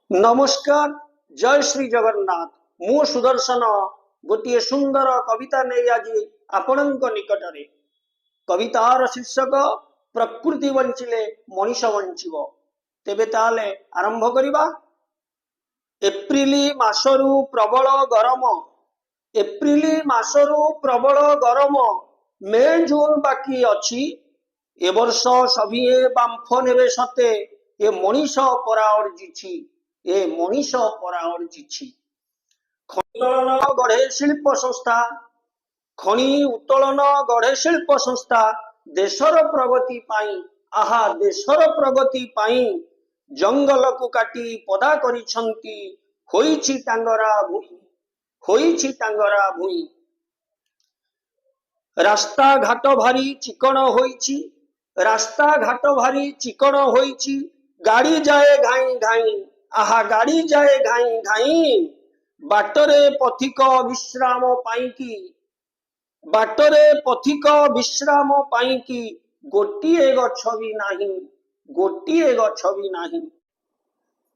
नमस्कार जय श्री जगन्नाथ मु सुदर्शन गोटे सुंदर कविता नहीं आज आपण निकटरे कवितार शीर्षक प्रकृति बंचिले मनीष बंचिब तेबे ताले आरंभ करिबा। एप्रिल मासरु प्रबल गरम एप्रिल मासरु प्रबल गरम मे जून बाकी अछि ए वर्ष सभिए बांफ नेबे सते ए मनीष परा अर्जिछि ए मनीष परा अर्जिछि। खनि उत्तोलन गढ़े शिल्प संस्था खनि उत्तोलन गढ़े शिल्प संस्था देशर प्रगति पाई आहा देशर प्रगति पाई जंगल को काटी पदा करिसंती होईछि टांगरा भूई होईछि टांगरा भूई। रास्ता घाट भारी चिकण होईछि रास्ता घाट भारी चिकण होईछि गाड़ी जाए घाई घाई आहा गाड़ी जाए घाई घाई बाटरे पथिक विश्राम पाईकी बाटरे पथिक विश्राम पाईकी गोटिए गछ भी नाही गोटिए गछ भी नाही।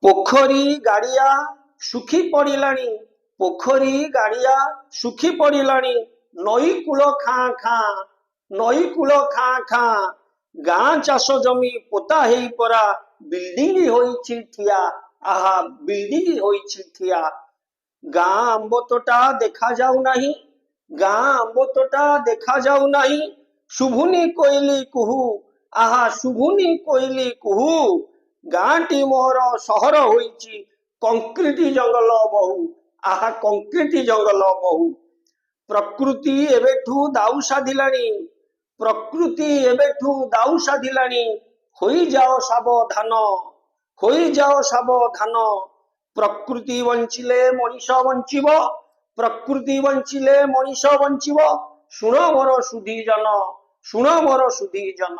पोखरी गाड़िया सुखी पड़िलानी पोखरी गाड़िया सुखी पड़िलानी नई कूल खाँ खाँ नई कूल खाँ खाँ गाँ चाष जमी पोता हेई परा बिल्डिंग होईछि ठिया आहा बिल्डिंग होईछि ठिया। गाँ आंब तोटा देखा जाऊ नाही गाँ आंब तोटा देखा जाऊ नाही शुभुनी कोइली कुहू आहा शुभुनी कोइली कुहू गाँटी मोर सहर होईछि कंक्रीट जंगल बहु आहा कंक्रीट जंगल बहु। प्रकृति एबेठू दाऊ साधिलानी प्रकृति एबेठू दाऊ साधिलानी होई जाओ सावधान होई जाओ सावधान। प्रकृति बंचिले मनीष बंचिब प्रकृति बंचिले मनीष बंचिब शुण मोर सुधी जन शुण मोर सुधी जन।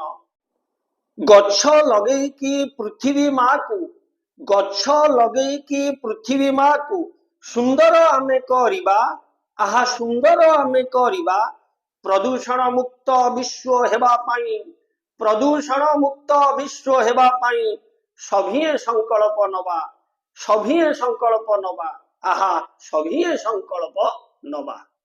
गछ लगेकी पृथ्वी माँ को गछ लगेकी पृथ्वी माँ को सुंदर आमे करिबा आहा सुंदर आमे करिबा। प्रदूषण मुक्त विश्व हेबा पाई प्रदूषण मुक्त विश्व हेबा पाई सभिए संकल्प नबा सभिए संकल्प नबा आहा सभिए संकल्प नबा।